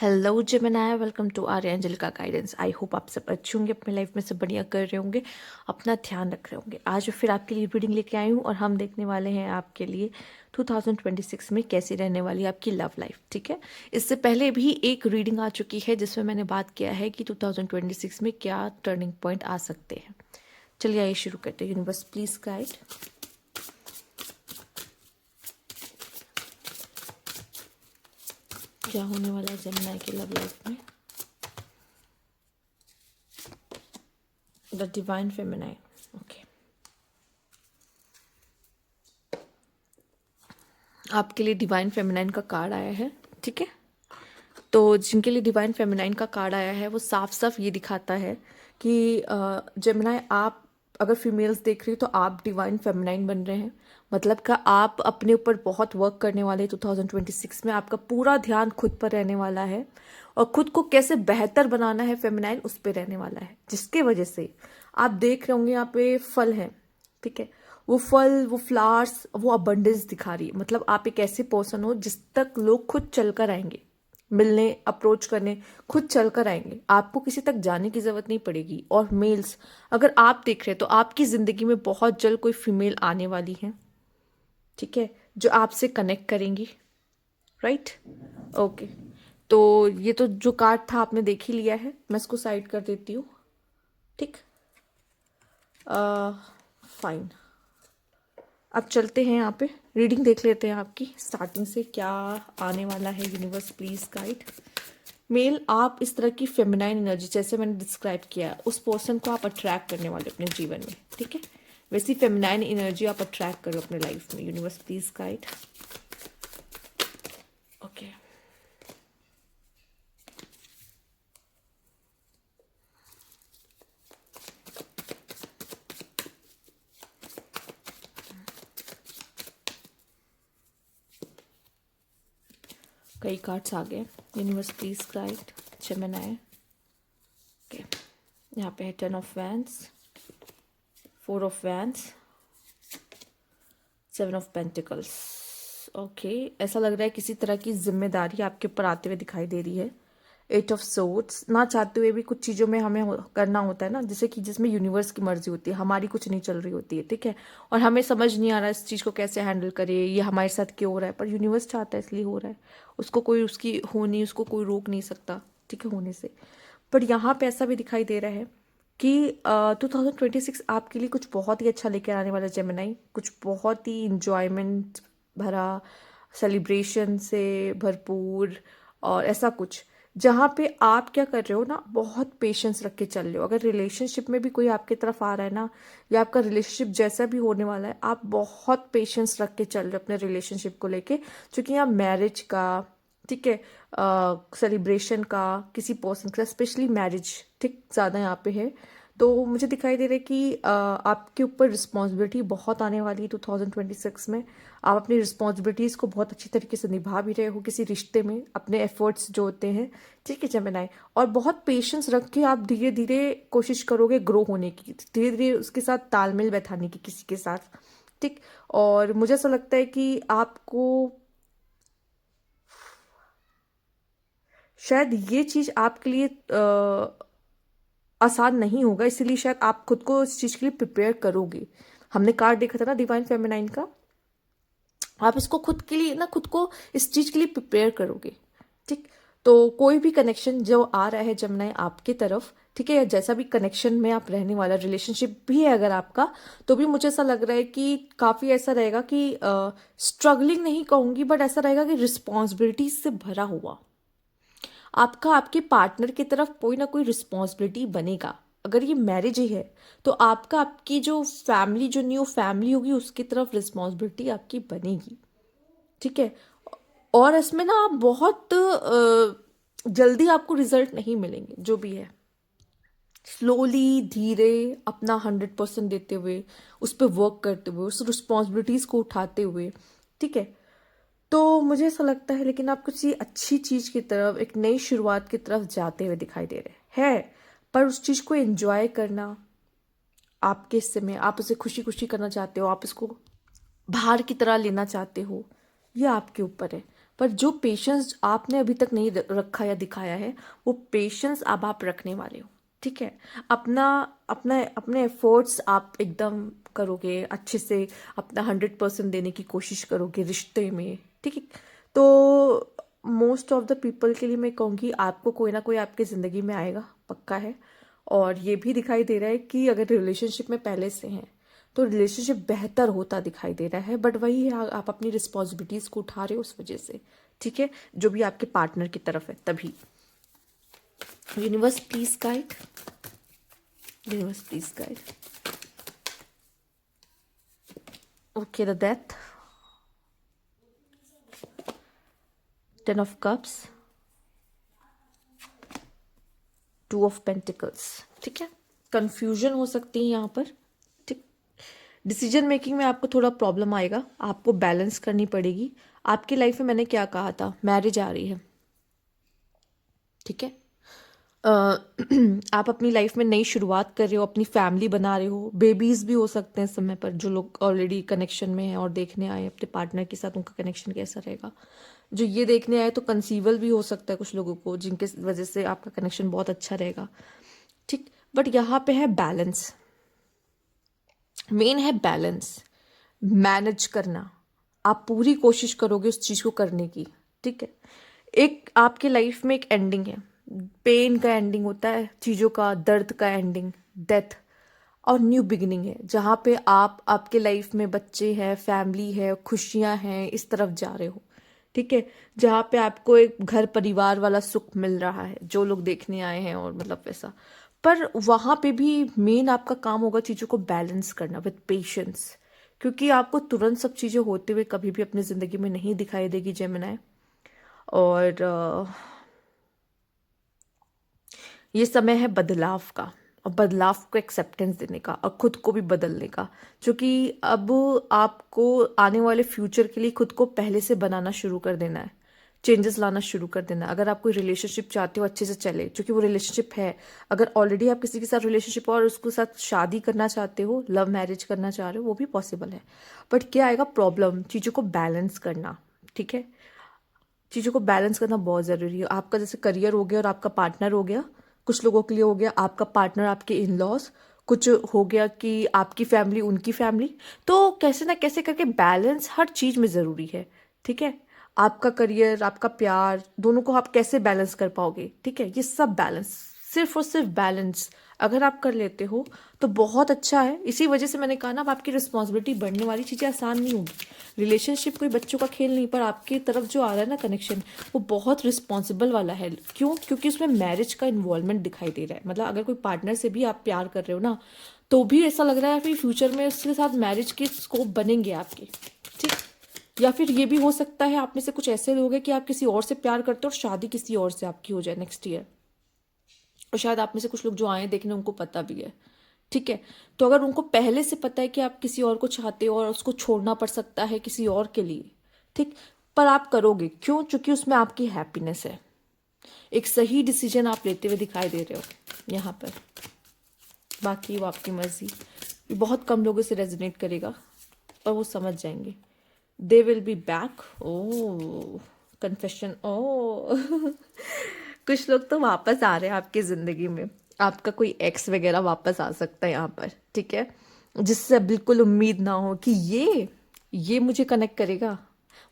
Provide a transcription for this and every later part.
Hello Gemini, welcome to Arya angel का guidance. I hope आप सब अच्छे होंगे, अपने लाइफ में सब बढ़िया कर रहे होंगे, अपना ध्यान रख रहे होंगे। आज फिर आपके लिए रीडिंग लेके आई हूँ और हम देखने वाले हैं आपके लिए 2026 में कैसी रहने वाली है आपकी लव लाइफ। ठीक है, इससे पहले भी एक रीडिंग आ चुकी है जिसमें मैंने बात किया है कि 2026 में क्या टर्निंग पॉइंट आ सकते हैं। चलिए आइए शुरू करते हैं। Universe please guide. क्या होने वाला है जेमिनी की लव लाइफ में? The divine feminine. ओके, आपके लिए डिवाइन फेमिनाइन का कार्ड आया है। ठीक है, तो जिनके लिए डिवाइन फेमिनाइन का कार्ड आया है वो साफ साफ ये दिखाता है कि जेमिनी, आप अगर फीमेल्स देख रही हो तो आप डिवाइन फेमिनाइन बन रहे हैं। मतलब का आप अपने ऊपर बहुत वर्क करने वाले 2026 में। आपका पूरा ध्यान खुद पर रहने वाला है और खुद को कैसे बेहतर बनाना है फेमिनाइन उस पर रहने वाला है, जिसके वजह से आप देख रहे होंगे यहाँ पे फल है। ठीक है, वो फल, वो फ्लावर्स, वो अबंडेंस दिखा रही है। मतलब आप एक ऐसे पर्सन हो जिस तक लोग खुद चलकर आएंगे, मिलने, अप्रोच करने, खुद चलकर आएंगे। आपको किसी तक जाने की जरूरत नहीं पड़ेगी। और मेल्स, अगर आप देख रहे हैं तो आपकी जिंदगी में बहुत जल्द कोई फीमेल आने वाली है। ठीक है, जो आपसे कनेक्ट करेंगी। Right, okay. तो ये तो जो कार्ड था आपने देख ही लिया है, मैं इसको साइड कर देती हूँ। ठीक, फाइन। अब चलते हैं, यहाँ पे रीडिंग देख लेते हैं आपकी स्टार्टिंग से क्या आने वाला है। Universe please guide. मेल, आप इस तरह की फेमिनाइन एनर्जी जैसे मैंने डिस्क्राइब किया उस पर्सन को आप अट्रैक्ट करने वाले अपने जीवन में। ठीक है, वैसी फेमिनाइन एनर्जी आप अट्रैक्ट करो अपने लाइफ में। Universe please guide. ओके, कई कार्ड्स आ गए। Universe please guide Gemini. Okay, यहाँ पे है 10 of wands, 4 of wands, 7 of pentacles. Okay, ऐसा लग रहा है किसी तरह की जिम्मेदारी आपके ऊपर आते हुए दिखाई दे रही है। 8 ऑफ सोर्ड्स, ना चाहते हुए भी कुछ चीज़ों में हमें करना होता है ना, जैसे कि जिसमें यूनिवर्स की मर्जी होती है, हमारी कुछ नहीं चल रही होती है। ठीक है, और हमें समझ नहीं आ रहा है इस चीज़ को कैसे हैंडल करें, ये हमारे साथ क्यों हो रहा है, पर यूनिवर्स चाहता है इसलिए हो रहा है। उसको कोई उसकी होनी, उसको कोई रोक नहीं सकता। ठीक है, होने से। पर यहाँ पे ऐसा भी दिखाई दे रहा है कि 2026 आपके लिए कुछ बहुत ही अच्छा लेकर आने वाला जेमिनी। कुछ बहुत ही इंजॉयमेंट भरा, सेलिब्रेशन से भरपूर, और ऐसा कुछ जहाँ पे आप क्या कर रहे हो ना, बहुत पेशेंस रख के चल रहे हो। अगर रिलेशनशिप में भी कोई आपकी तरफ आ रहा है ना, या आपका रिलेशनशिप जैसा भी होने वाला है, आप बहुत पेशेंस रख के चल रहे हो अपने रिलेशनशिप को लेके। क्योंकि यहाँ मैरिज का, ठीक है, सेलिब्रेशन का, किसी पर्सन का, स्पेशली मैरिज, ठीक, ज़्यादा यहाँ पे है। तो मुझे दिखाई दे रहा है कि आपके ऊपर रिस्पॉन्सिबिलिटी बहुत आने वाली है 2026 में। आप अपनी रिस्पॉन्सिबिलिटीज़ को बहुत अच्छी तरीके से निभा भी रहे हो किसी रिश्ते में, अपने एफर्ट्स जो होते हैं। ठीक है जेमिनी, और बहुत पेशेंस रख के आप धीरे धीरे कोशिश करोगे ग्रो होने की, धीरे धीरे उसके साथ तालमेल बैठाने की किसी के साथ। ठीक, और मुझे ऐसा लगता है कि आपको शायद ये चीज़ आपके लिए आसान नहीं होगा, इसीलिए शायद आप खुद को इस चीज़ के लिए प्रिपेयर करोगे। हमने कार्ड देखा था ना डिवाइन फेमिनाइन का, आप इसको खुद के लिए ना, खुद को इस चीज़ के लिए प्रिपेयर करोगे। ठीक, तो कोई भी कनेक्शन जो आ रहा है जमुना आपकी तरफ, ठीक है, या जैसा भी कनेक्शन में आप रहने वाला, रिलेशनशिप भी है अगर आपका, तो भी मुझे ऐसा लग रहा है कि काफ़ी ऐसा रहेगा कि स्ट्रगलिंग नहीं कहूँगी, बट ऐसा रहेगा कि रिस्पॉन्सिबिलिटी से भरा हुआ। आपका आपके पार्टनर की तरफ कोई ना कोई रिस्पॉन्सिबिलिटी बनेगा। अगर ये मैरिज ही है तो आपका, आपकी जो फैमिली, जो न्यू फैमिली होगी, उसकी तरफ रिस्पॉन्सिबिलिटी आपकी बनेगी। ठीक है, और इसमें ना आप बहुत जल्दी आपको रिजल्ट नहीं मिलेंगे, जो भी है स्लोली, धीरे, अपना 100% देते हुए, उस पर वर्क करते हुए, उस रिस्पॉन्सिबिलिटीज को उठाते हुए। ठीक है, तो मुझे ऐसा लगता है, लेकिन आप किसी अच्छी चीज की तरफ, एक नई शुरुआत की तरफ जाते हुए दिखाई दे रहे हैं। पर उस चीज को एंजॉय करना आपके हिस्से में, आप उसे खुशी खुशी करना चाहते हो, आप इसको बाहर की तरह लेना चाहते हो, ये आपके ऊपर है। पर जो पेशेंस आपने अभी तक नहीं रखा या दिखाया है, वो पेशेंस अब आप रखने वाले हो। ठीक है, अपना अपना अपने एफर्ट्स आप एकदम करोगे अच्छे से, अपना 100% देने की कोशिश करोगे रिश्ते में। ठीक है, तो मोस्ट ऑफ द पीपल के लिए मैं कहूँगी आपको कोई ना कोई आपकी ज़िंदगी में आएगा, पक्का है। और ये भी दिखाई दे रहा है कि अगर रिलेशनशिप में पहले से हैं तो रिलेशनशिप बेहतर होता दिखाई दे रहा है, बट वही है, आप अपनी रिस्पॉन्सिबिलिटीज़ को उठा रहे हो उस वजह से। ठीक है, जो भी आपके पार्टनर की तरफ है तभी। Universe please guide, universe please guide. Okay, the death, 10 of cups, 2 of pentacles. ठीक है, कंफ्यूजन हो सकती है यहाँ पर। ठीक, डिसीजन मेकिंग में आपको थोड़ा प्रॉब्लम आएगा, आपको बैलेंस करनी पड़ेगी। आपकी लाइफ में मैंने क्या कहा था, मैरिज आ रही है। ठीक है, अ, आप अपनी लाइफ में नई शुरुआत कर रहे हो, अपनी फैमिली बना रहे हो, बेबीज भी हो सकते हैं समय पर। जो लोग ऑलरेडी कनेक्शन में हैं और देखने आए अपने पार्टनर के साथ, उनका कनेक्शन कैसा रहेगा। जो ये देखने आए तो कंसीवल भी हो सकता है कुछ लोगों को, जिनके वजह से आपका कनेक्शन बहुत अच्छा रहेगा। ठीक, बट यहाँ पे है बैलेंस, मेन है बैलेंस, मैनेज करना। आप पूरी कोशिश करोगे उस चीज़ को करने की। ठीक है, एक आपके लाइफ में एक एंडिंग है, पेन का एंडिंग होता है चीज़ों का, दर्द का एंडिंग, डेथ, और न्यू बिगिनिंग है जहाँ पे आप, आपके लाइफ में बच्चे हैं, फैमिली है, खुशियाँ हैं, इस तरफ जा रहे हो। ठीक है, जहाँ पे आपको एक घर परिवार वाला सुख मिल रहा है, जो लोग देखने आए हैं, और मतलब वैसा। पर वहाँ पे भी मेन आपका काम होगा चीज़ों को बैलेंस करना विद पेशेंस, क्योंकि आपको तुरंत सब चीज़ें होते हुए कभी भी अपनी ज़िंदगी में नहीं दिखाई देगी जेमिनाई। और ये समय है बदलाव का, और बदलाव को एक्सेप्टेंस देने का, और खुद को भी बदलने का। क्योंकि अब आपको आने वाले फ्यूचर के लिए खुद को पहले से बनाना शुरू कर देना है, चेंजेस लाना शुरू कर देना है। अगर आप कोई रिलेशनशिप चाहते हो अच्छे से चले, क्योंकि वो रिलेशनशिप है, अगर ऑलरेडी आप किसी के साथ रिलेशनशिप और उसके साथ शादी करना चाहते हो, लव मैरिज करना चाह रहे हो, वो भी पॉसिबल है। बट क्या आएगा प्रॉब्लम, चीज़ों को बैलेंस करना। ठीक है, चीज़ों को बैलेंस करना बहुत ज़रूरी है। आपका जैसे करियर हो गया और आपका पार्टनर हो गया, कुछ लोगों के लिए हो गया आपका पार्टनर आपके इन लॉज, कुछ हो गया कि आपकी फैमिली उनकी फैमिली। तो कैसे ना कैसे करके बैलेंस हर चीज़ में ज़रूरी है। ठीक है, आपका करियर, आपका प्यार, दोनों को आप कैसे बैलेंस कर पाओगे। ठीक है, ये सब बैलेंस, सिर्फ और सिर्फ बैलेंस अगर आप कर लेते हो तो बहुत अच्छा है। इसी वजह से मैंने कहा ना, अब आपकी रिस्पॉन्सिबिलिटी बढ़ने वाली, चीज़ें आसान नहीं होगी। रिलेशनशिप कोई बच्चों का खेल नहीं, पर आपकी तरफ जो आ रहा है ना कनेक्शन, वो बहुत रिस्पॉन्सिबल वाला है। क्यों? क्योंकि उसमें मैरिज का इन्वॉल्वमेंट दिखाई दे रहा है। मतलब अगर कोई पार्टनर से भी आप प्यार कर रहे हो ना, तो भी ऐसा लग रहा है फिर फ्यूचर में उसके साथ मैरिज के स्कोप बनेंगे आपके। ठीक, या फिर ये भी हो सकता है आप में से कुछ ऐसे लोग हैं कि आप किसी और से प्यार करते हो और शादी किसी और से आपकी हो जाए नेक्स्ट ईयर। और शायद आप में से कुछ लोग जो आए हैं देखने, उनको पता भी है। ठीक है, तो अगर उनको पहले से पता है कि आप किसी और को चाहते हो और उसको छोड़ना पड़ सकता है किसी और के लिए, ठीक, पर आप करोगे क्यों? क्योंकि उसमें आपकी हैप्पीनेस है। एक सही डिसीजन आप लेते हुए दिखाई दे रहे हो यहाँ पर। बाकी वो आपकी मर्जी, ये बहुत कम लोगों से रेजोनेट करेगा, और वो समझ जाएंगे। They will be back. ओ कन्फेशन, ओ कुछ लोग तो वापस आ रहे हैं आपकी ज़िंदगी में। आपका कोई एक्स वगैरह वापस आ सकता है यहाँ पर। ठीक है, जिससे बिल्कुल उम्मीद ना हो कि ये मुझे कनेक्ट करेगा।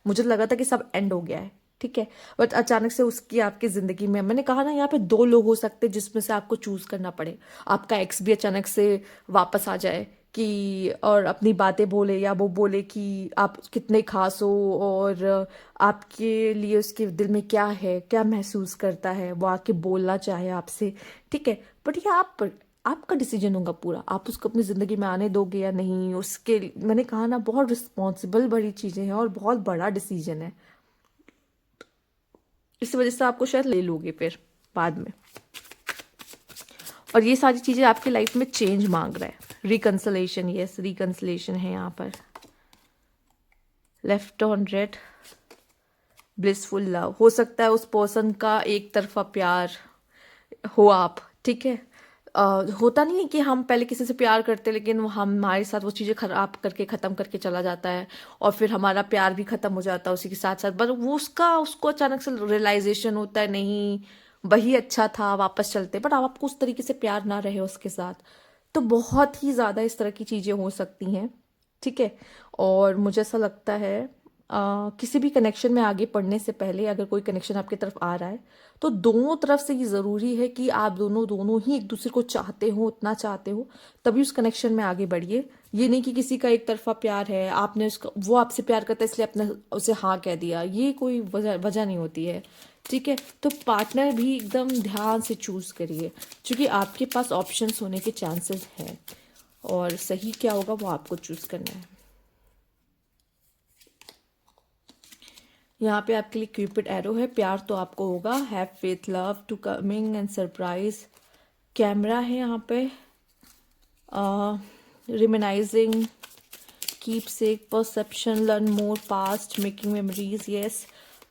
मुझे लगा था कि सब एंड हो गया है। ठीक है, बट अचानक से उसकी आपकी ज़िंदगी में, मैंने कहा ना यहाँ पे 2 लोग हो सकते हैं जिसमें से आपको चूज़ करना पड़े। आपका एक्स भी अचानक से वापस आ जाए कि, और अपनी बातें बोले, या वो बोले कि आप कितने खास हो, और आपके लिए उसके दिल में क्या है, क्या महसूस करता है, वो आके बोलना चाहे आपसे। ठीक है, बट ये आपका डिसीजन होगा पूरा, आप उसको अपनी ज़िंदगी में आने दोगे या नहीं। उसके, मैंने कहा ना, बहुत रिस्पॉन्सिबल बड़ी चीज़ें हैं और बहुत बड़ा डिसीजन है। इस वजह से आपको शायद ले लोगे फिर बाद में, और ये सारी चीज़ें आपकी लाइफ में चेंज मांग रहा है। रिकंसलेशन, यस रिकंसलेशन है यहाँ पर। Left on red, blissful love, हो सकता है उस पर्सन का एक तरफा प्यार हो आप। ठीक है, होता नहीं है कि हम पहले किसी से प्यार करते लेकिन वो हमारे साथ वो चीज़ें खराब करके ख़त्म करके चला जाता है और फिर हमारा प्यार भी ख़त्म हो जाता है उसी के साथ साथ, पर वो उसको अचानक से रियलाइजेशन होता है नहीं वही अच्छा था वापस चलते, बट आपको उस तरीके से प्यार ना रहे उसके साथ। तो बहुत ही ज़्यादा इस तरह की चीज़ें हो सकती हैं, ठीक है। और मुझे ऐसा लगता है किसी भी कनेक्शन में आगे बढ़ने से पहले अगर कोई कनेक्शन आपकी तरफ आ रहा है तो दोनों तरफ से ये ज़रूरी है कि आप दोनों दोनों ही एक दूसरे को चाहते हो, उतना चाहते हो, तभी उस कनेक्शन में आगे बढ़िए। ये नहीं कि किसी का एक तरफा प्यार है, आपने उसका वो आपसे प्यार करता है इसलिए आपने उसे हाँ कह दिया, ये कोई वजह वजह नहीं होती है, ठीक है। तो पार्टनर भी एकदम ध्यान से चूज़ करिए क्योंकि आपके पास ऑप्शंस होने के चांसेस हैं और सही क्या होगा वो आपको चूज़ करना है। यहाँ पे आपके लिए क्यूपिड एरो है, प्यार तो आपको होगा, have faith love to coming and surprise. Camera है यहाँ पे, reminiscing, keepsake, perception, learn more, past, making memories. Yes,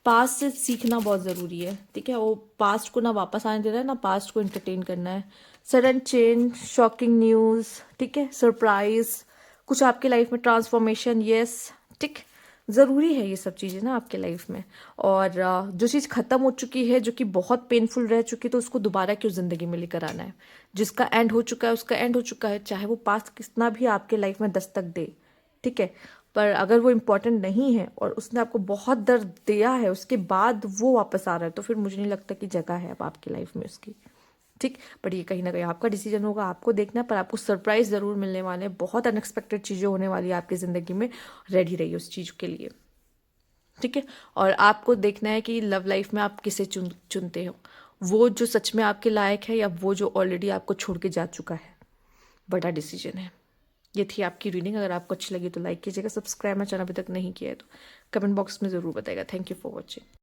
past से सीखना बहुत ज़रूरी है, ठीक है। वो पास्ट को ना वापस आने दे रहा है ना पास्ट को एंटरटेन करना है। सडन चेंज, शॉकिंग न्यूज़, ठीक है, सरप्राइज, कुछ आपके लाइफ में ट्रांसफॉर्मेशन, यस, ठीक। ज़रूरी है ये सब चीज़ें ना आपके लाइफ में। और जो चीज़ ख़त्म हो चुकी है जो कि बहुत पेनफुल रह चुकी है तो उसको दोबारा क्यों ज़िंदगी में लेकर आना है। जिसका एंड हो चुका है उसका एंड हो चुका है, चाहे वो पास्ट कितना भी आपके लाइफ में दस्तक दे, ठीक है। पर अगर वो इम्पोर्टेंट नहीं है और उसने आपको बहुत दर्द दिया है उसके बाद वो वापस आ रहा है तो फिर मुझे नहीं लगता कि जगह है अब आपकी लाइफ में उसकी, ठीक। बट ये कहीं ना कहीं आपका डिसीजन होगा, आपको देखना है, पर आपको सरप्राइज ज़रूर मिलने वाले हैं, बहुत अनएक्सपेक्टेड चीज़ें होने वाली है आपकी ज़िंदगी में, रेडी रहिए उस चीज़ के लिए, ठीक है। और आपको देखना है कि लव लाइफ में आप किसे चुनते हो, वो जो सच में आपके लायक है या वो जो ऑलरेडी आपको छोड़ के जा चुका है। बड़ा डिसीजन है। ये थी आपकी रीडिंग, अगर आपको अच्छी लगी तो लाइक कीजिएगा, सब्सक्राइब मेरा चैनल अभी तक नहीं किया है तो कमेंट बॉक्स में ज़रूर बताइएगा। Thank you for watching.